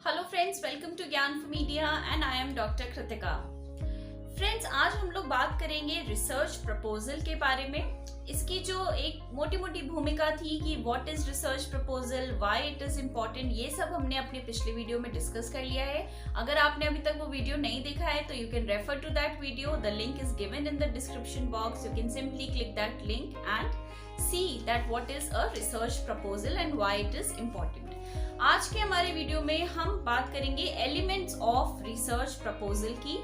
Hello friends, welcome to Gyan for media and I am doctor Kritika. Friends, आज हम लोग बात करेंगे रिसर्च प्रपोजल के बारे में। इसकी जो एक मोटी मोटी भूमिका थी कि what is research proposal, why it is important, ये सब हमने अपने पिछले वीडियो में डिस्कस कर लिया है। अगर आपने अभी तक वो वीडियो नहीं देखा है तो you can refer to that video. The link is given in the description box. You can simply click that link and see that what is a research proposal and why it is important। आज के हमारे video में हम बात करेंगे elements of research proposal की,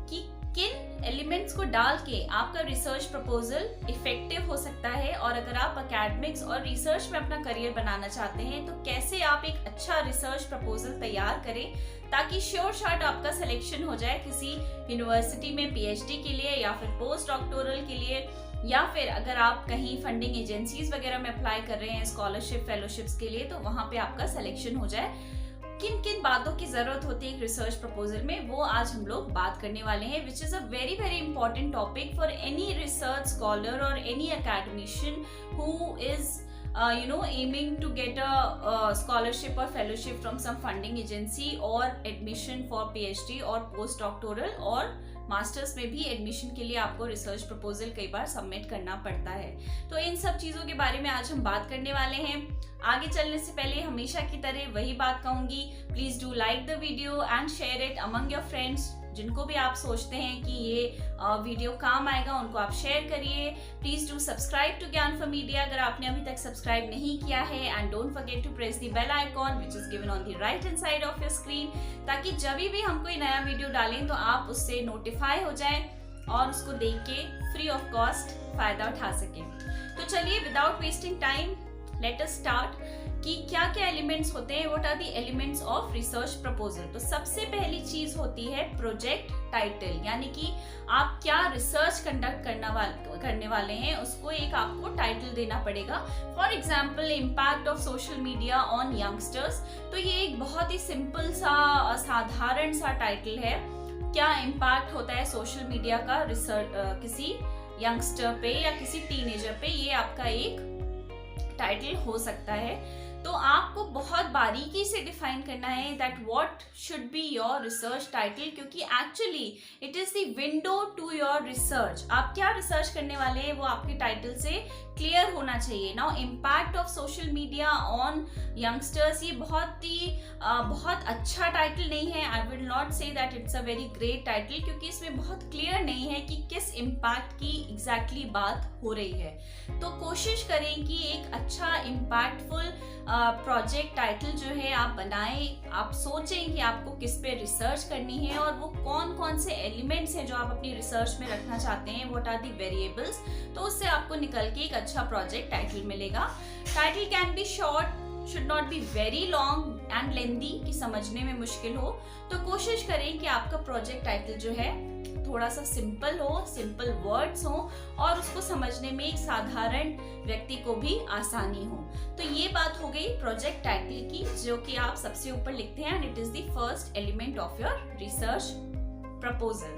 कि किन एलिमेंट्स को डाल के आपका रिसर्च प्रपोजल इफेक्टिव हो सकता है, और अगर आप एकेडमिक्स और रिसर्च में अपना करियर बनाना चाहते हैं तो कैसे आप एक अच्छा रिसर्च प्रपोजल तैयार करें ताकि श्योर शॉट आपका सिलेक्शन हो जाए किसी यूनिवर्सिटी में पीएचडी के लिए या फिर पोस्ट डॉक्टोरल के लिए, या फिर अगर आप कहीं फंडिंग एजेंसीज वगैरह में अप्लाई कर रहे हैं स्कॉलरशिप फेलोशिप्स के लिए तो वहां पे आपका सिलेक्शन हो जाए। किन किन बातों की जरूरत होती है एक रिसर्च प्रपोजल में, वो आज हम लोग बात करने वाले हैं, which is a very very important topic for any research scholar और any academician who is aiming to get a scholarship or fellowship from some funding agency or admission for PhD और post doctoral और masters में भी admission के लिए आपको research proposal कई बार submit करना पड़ता है। तो इन सब चीजों के बारे में आज हम बात करने वाले हैं। आगे चलने से पहले हमेशा की तरह वही बात कहूंगी, please do like the video and share it among your friends. जिनको भी आप सोचते हैं कि ये वीडियो काम आएगा उनको आप शेयर करिए। Please do subscribe to Gyan for media अगर आपने अभी तक सब्सक्राइब नहीं किया है, and don't forget to press the bell icon which is given on the right hand side of your screen, ताकि जब भी हम कोई नया वीडियो डालें तो आप उससे नोटिफाई हो जाएं और उसको देख के फ्री ऑफ कॉस्ट फायदा उठा सकें। तो चलिए without wasting time let us start कि क्या क्या एलिमेंट्स होते हैं, what are the elements of research proposal. तो सबसे पहली चीज होती है प्रोजेक्ट टाइटल, यानी कि आप क्या रिसर्च कंडक्ट करने वाले हैं उसको एक आपको टाइटल देना पड़ेगा। For example impact of social media on youngsters, तो ये एक बहुत ही सिंपल सा साधारण सा टाइटल है। क्या इम्पैक्ट होता है सोशल मीडिया का रिसर्च किसी यंगस्टर पे या किसी टीनेजर पे, ये आपका एक टाइटल हो सकता है। तो आपको बहुत बारीकी से डिफाइन करना है that what should be your research title, क्योंकि actually it is the window to your research. आप क्या रिसर्च करने वाले हैं वो आपके टाइटल से क्लियर होना चाहिए। Now impact of social media on youngsters, ये बहुत अच्छा टाइटल नहीं है। I will not say that it's a very great title, क्योंकि इसमें बहुत क्लियर नहीं है कि किस इम्पैक्ट की एग्जैक्टली बात हो रही है। तो कोशिश करें कि एक अच्छा इम्पैक्टफुल प्रोजेक्ट टाइटल जो है आप बनाएं। आप सोचें कि आपको किस पे रिसर्च करनी है और वो कौन कौन से एलिमेंट्स हैं जो आप अपनी रिसर्च में रखना चाहते हैं, व्हाट आर दी वेरिएबल्स, तो उससे आपको निकल के एक अच्छा प्रोजेक्ट टाइटल मिलेगा। Title can be short, should not be very long and लेंदी कि समझने में मुश्किल हो। तो कोशिश करें कि आपका प्रोजेक्ट टाइटल जो है थोड़ा सा सिंपल हो, सिंपल वर्ड्स हो और उसको समझने में एक साधारण व्यक्ति को भी आसानी हो। तो ये बात हो गई प्रोजेक्ट टाइटल की, जो कि आप सबसे ऊपर लिखते हैं, and it is the first element of your research proposal.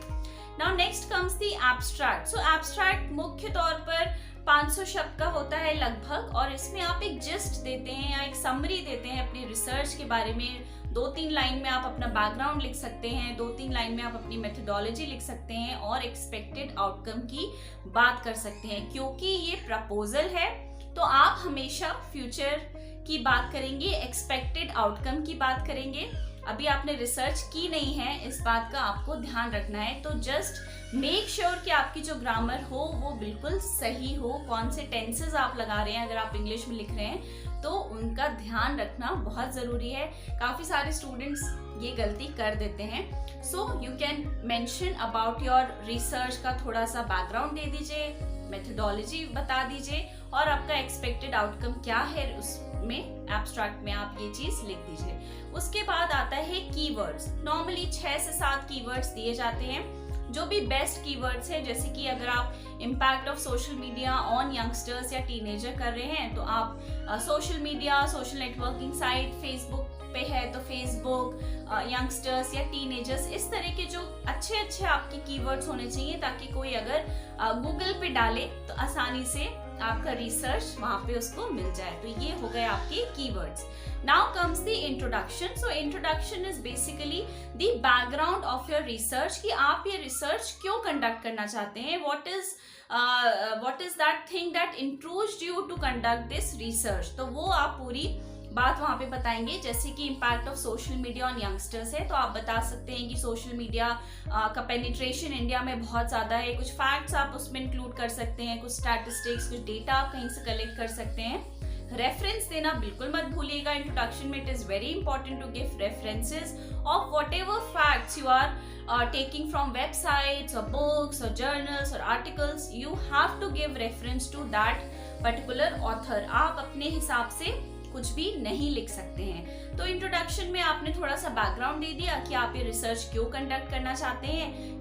Now next comes the abstract. So abstract मुख्य तौर पर 500 शब्द का होता है लगभग, और इसमें आप एक जिस्ट देते हैं या एक समरी देते हैं अपनी रिसर्च के बारे में। 2-3 लाइन में आप अपना बैकग्राउंड लिख सकते हैं, 2-3 लाइन में आप अपनी मेथोडोलॉजी लिख सकते हैं और एक्सपेक्टेड आउटकम की बात कर सकते हैं। क्योंकि ये प्रपोजल है तो आप हमेशा फ्यूचर की बात करेंगे, एक्सपेक्टेड आउटकम की बात करेंगे। अभी आपने रिसर्च की नहीं है, इस बात का आपको ध्यान रखना है। तो जस्ट मेक श्योर कि आपकी जो ग्रामर हो वो बिल्कुल सही हो, कौन से टेंसेस आप लगा रहे हैं, अगर आप इंग्लिश में लिख रहे हैं तो उनका ध्यान रखना बहुत जरूरी है। काफी सारे स्टूडेंट्स ये गलती कर देते हैं। So you can mention about your research का थोड़ा सा बैकग्राउंड दे दीजिए, मेथोडोलॉजी बता दीजिए और आपका एक्सपेक्टेड आउटकम क्या है उसमें एब्स्ट्रैक्ट में आप ये चीज लिख दीजिए। उसके बाद आता है कीवर्ड्स। नॉर्मली 6 से 7 कीवर्ड्स दिए जाते हैं, जो भी बेस्ट कीवर्ड्स है। जैसे कि अगर आप impact of social media on youngsters या टीनेजर कर रहे हैं तो आप social media, social networking site, Facebook पे है तो फेसबुक, यंगस्टर्स या टीनेजर्स, इस तरह के जो अच्छे आपके कीवर्ड्स होने चाहिए ताकि कोई अगर गूगल पे डाले तो आसानी से आपका रिसर्च वहां पे उसको मिल जाए। तो ये हो गए आपके keywords. Now comes the introduction. So introduction is basically the background of your research, कि आप ये रिसर्च क्यों कंडक्ट करना चाहते हैं, what is that thing that encouraged you to conduct this research। तो वो आप पूरी बात वहां पे बताएंगे। जैसे कि impact of social media on youngsters है, तो आप बता सकते हैं कि सोशल मीडिया का पेनिट्रेशन इंडिया में बहुत ज्यादा है। कुछ फैक्ट्स आप उसमें इंक्लूड कर सकते हैं, कुछ स्टैटिस्टिक्स, कुछ डेटा आप कहीं से कलेक्ट कर सकते हैं। रेफरेंस देना बिल्कुल मत भूलिएगा इंट्रोडक्शन में। It is very important to give references of whatever facts you are taking from websites or books or journals or articles. You have to give reference to that particular author। आप अपने हिसाब से कुछ भी नहीं लिख सकते हैं। तो इंट्रोडक्शन में आपने थोड़ा सा बैकग्राउंड दे दिया कि आप ये रिसर्च क्यों कंडक्ट करना चाहते हैं,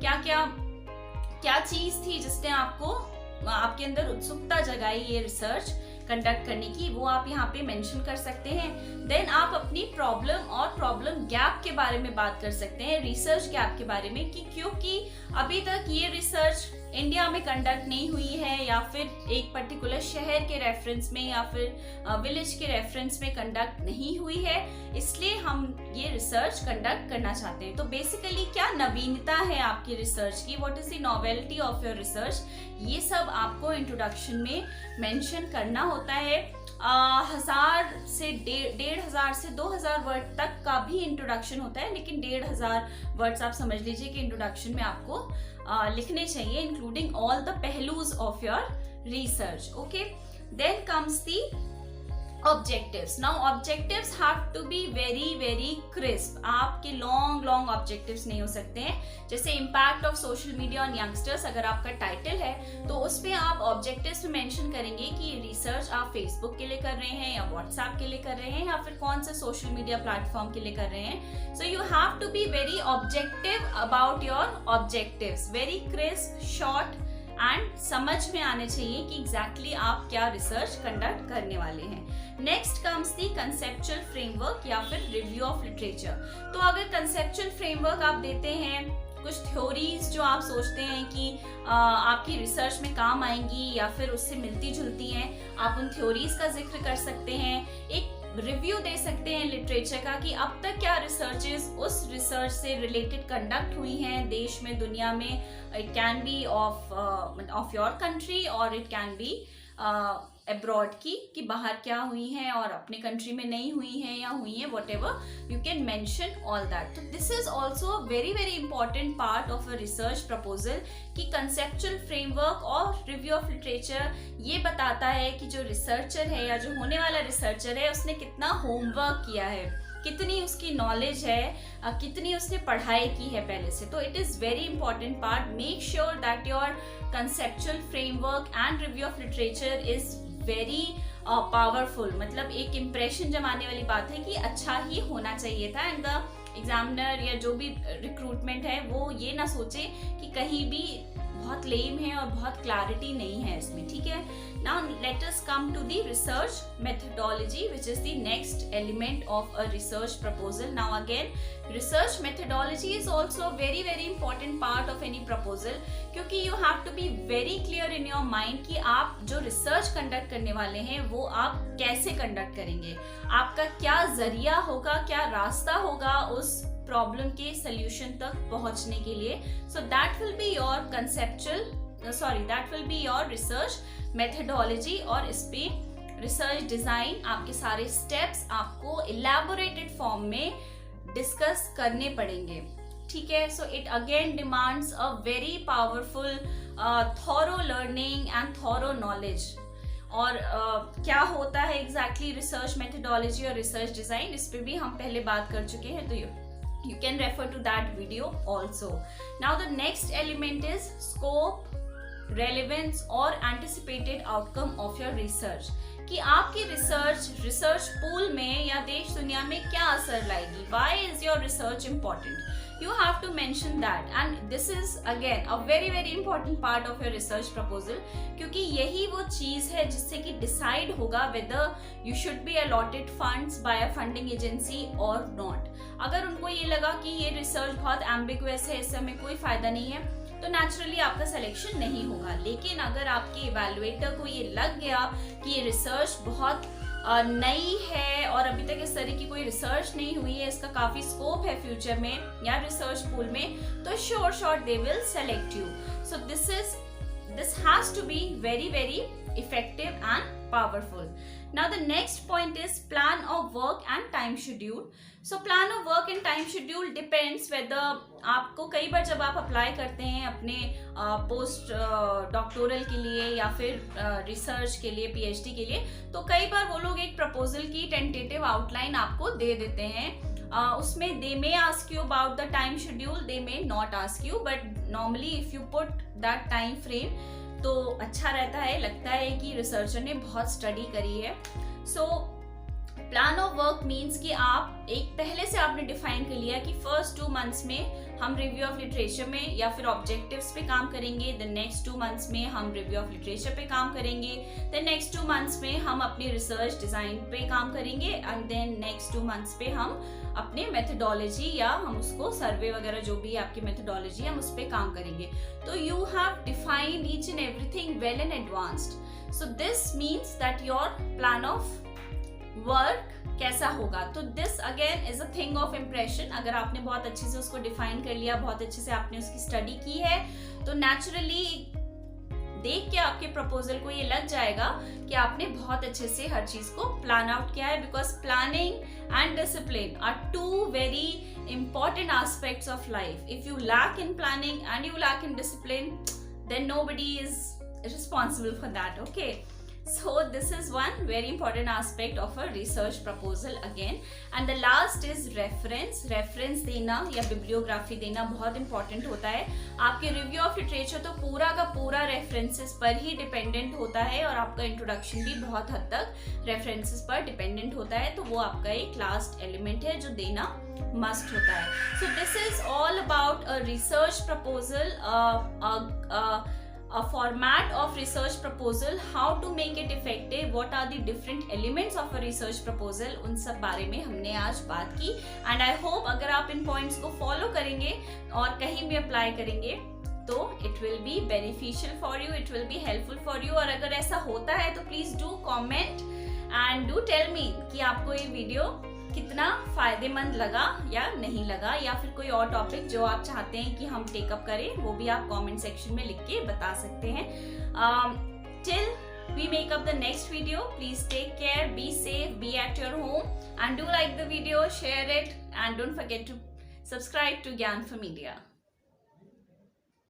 क्या चीज थी जिसने आपके अंदर उत्सुकता जगाई ये रिसर्च कंडक्ट करने की, वो आप यहाँ पे मेंशन कर सकते हैं। देन आप अपनी प्रॉब्लम और प्रॉब्लम गैप के बारे में बात कर सकते हैं, रिसर्च गैप के बारे में, कि क्योंकि अभी तक ये रिसर्च इंडिया में कंडक्ट नहीं हुई है, या फिर एक पर्टिकुलर शहर के रेफरेंस में या फिर विलेज के रेफरेंस में कंडक्ट नहीं हुई है, इसलिए हम ये रिसर्च कंडक्ट करना चाहते हैं। तो बेसिकली क्या नवीनता है आपकी रिसर्च की, what is the novelty of your research, ये सब आपको इंट्रोडक्शन में मेंशन करना होता है। 1000 से 1500 से 2000 वर्ड तक का भी इंट्रोडक्शन होता है, लेकिन 1500 वर्ड्स आप समझ लीजिए कि इंट्रोडक्शन में आपको लिखने चाहिए, इंक्लूडिंग ऑल द पहलूज of your research. Okay, then comes the objectives। Now objectives have to be very crisp। आपके long objectives नहीं हो सकते हैं। जैसे impact of social media on youngsters अगर आपका टाइटल है तो उसमें आप objectives में मेंशन करेंगे कि रिसर्च आप Facebook के लिए कर रहे हैं या WhatsApp के लिए कर रहे हैं या फिर कौन से सोशल मीडिया प्लेटफॉर्म के लिए कर रहे हैं। So you have to be very objective about your objectives, very crisp, short and समझ में आने चाहिए कि एग्जैक्टली आप क्या रिसर्च कंडक्ट करने वाले हैं। Next comes the conceptual framework या फिर रिव्यू ऑफ लिटरेचर। तो अगर कंसेप्चुअल फ्रेमवर्क आप देते हैं, कुछ थ्योरीज जो आप सोचते हैं कि आपकी रिसर्च में काम आएंगी या फिर उससे मिलती जुलती हैं, आप उन थ्योरीज का जिक्र कर सकते हैं। एक रिव्यू दे सकते हैं लिटरेचर का कि अब तक क्या रिसर्चेस उस रिसर्च से रिलेटेड कंडक्ट हुई हैं देश में, दुनिया में। It can be of your country और इट कैन बी अब्रॉड की बाहर क्या हुई हैं और अपने कंट्री में नहीं हुई हैं या हुई हैं, whatever you can mention all that. तो this is also very important part of a research proposal कि कंसेप्चुअल फ्रेमवर्क और रिव्यू ऑफ लिटरेचर ये बताता है कि जो रिसर्चर है या जो होने वाला रिसर्चर है उसने कितना होमवर्क किया है, कितनी उसकी नॉलेज है, कितनी उसने पढ़ाई की है पहले से। तो it is very important part. Make sure that your conceptual framework and review of literature is very powerful. मतलब एक इम्प्रेशन जमाने वाली बात है कि अच्छा ही होना चाहिए था, एंड द एग्जामिनर या जो भी रिक्रूटमेंट है वो ये ना सोचे कि कहीं भी बहुत लेम है और बहुत क्लैरिटी नहीं है इसमें। ठीक है, now let us come to the research methodology which is the next element of a research proposal. Now again research methodology is also very important part of any proposal, क्योंकि you have to be very clear in your mind कि आप जो research conduct करने वाले हैं वो आप कैसे कंडक्ट करेंगे, आपका क्या जरिया होगा, क्या रास्ता होगा उस प्रॉब्लम के सॉल्यूशन तक पहुंचने के लिए। So that will be your that will be your research methodology, और इस पे रिसर्च डिजाइन आपके सारे स्टेप्स आपको इलैबोरेटेड फॉर्म में डिस्कस करने पड़ेंगे। ठीक है, so it again demands a very powerful thorough learning and thorough knowledge. और क्या होता है एग्जैक्टली रिसर्च मेथडोलॉजी और रिसर्च डिजाइन, इस पे भी हम पहले बात कर चुके हैं, तो you can refer to that video also. Now the next element is scope, relevance और anticipated outcome of your research, कि आपकी रिसर्च पूल में या देश दुनिया में क्या असर लाएगी। Why is your research important? You have to mention that, and this is again a very important part of your research proposal, क्योंकि यही वो चीज है जिससे कि डिसाइड होगा whether you should be allotted funds by a funding agency or not। अगर उनको ये लगा कि ये रिसर्च बहुत एम्बिगुअस है, इससे हमें कोई फायदा नहीं है, तो नेचुरली आपका सिलेक्शन नहीं होगा। लेकिन अगर आपके इवैल्यूएटर को ये लग गया कि ये रिसर्च बहुत नई है और अभी तक इस तरह की कोई रिसर्च नहीं हुई है, इसका काफी स्कोप है फ्यूचर में या रिसर्च पूल में, तो sure they will select you. So this has to be very effective and powerful. Now the next point is plan of work and time schedule. So plan of work and time schedule depends whether आपको कई बार जब आप apply करते हैं अपने post doctoral के लिए या फिर रिसर्च के लिए, पीएचडी के लिए, तो कई बार वो लोग एक प्रपोजल की टेंटेटिव आउटलाइन आपको दे देते हैं। उसमें they may ask you about the time schedule, they may not ask you, but normally if you put that time frame तो अच्छा रहता है, लगता है कि रिसर्चर ने बहुत स्टडी करी है। So plan of work means कि आप एक पहले से आपने डिफाइन कर लिया कि फर्स्ट 2 मंथ्स में हम रिव्यू ऑफ लिटरेचर में या फिर ऑब्जेक्टिव्स पे काम करेंगे, द नेक्स्ट 2 मंथ्स में हम रिव्यू ऑफ लिटरेचर पे काम करेंगे, द नेक्स्ट 2 मंथ्स में हम अपनी रिसर्च डिजाइन पे काम करेंगे, एंड देन नेक्स्ट 2 मंथ्स पे हम अपने मेथडोलॉजी या हम उसको सर्वे वगैरह जो भी आपकी मेथडोलॉजी हम उस पर काम करेंगे। तो you have defined each and everything well in advanced. So this means that your plan of work कैसा होगा। तो this again is a thing of impression. अगर आपने बहुत अच्छे से उसको डिफाइन कर लिया, बहुत अच्छे से आपने उसकी स्टडी की है, तो नेचुरली देख के आपके प्रपोजल को ये लग जाएगा कि आपने बहुत अच्छे से हर चीज को प्लान आउट किया है। Because planning and discipline are 2 very important aspects of life. If you lack in planning and you lack in discipline, then nobody is responsible for that. Okay, so this is one very important aspect of a research proposal again. And the last is reference देना या bibliography देना बहुत important होता है। आपके review of literature तो पूरा का पूरा references पर ही dependent होता है और आपका introduction भी बहुत हद तक references पर dependent होता है, तो वो आपका एक last element है जो देना must होता है। So this is all about a research proposal, a format of research proposal, how to make it effective, what are the different elements of a research proposal, उन सब बारे में हमने आज बात की। And I hope अगर आप इन points को follow करेंगे और कहीं भी apply करेंगे तो it will be beneficial for you, it will be helpful for you। और अगर ऐसा होता है तो please do comment and do tell me कि आपको ये वीडियो कितना फायदेमंद लगा या नहीं लगा, या फिर कोई और टॉपिक जो आप चाहते हैं कि हम टेकअप करें वो भी आप कमेंट सेक्शन में लिख के बता सकते हैं। Till we make up the next video, please take care, be safe, be at your home, and do like the video, share it, and don't forget to subscribe to Gyan for media.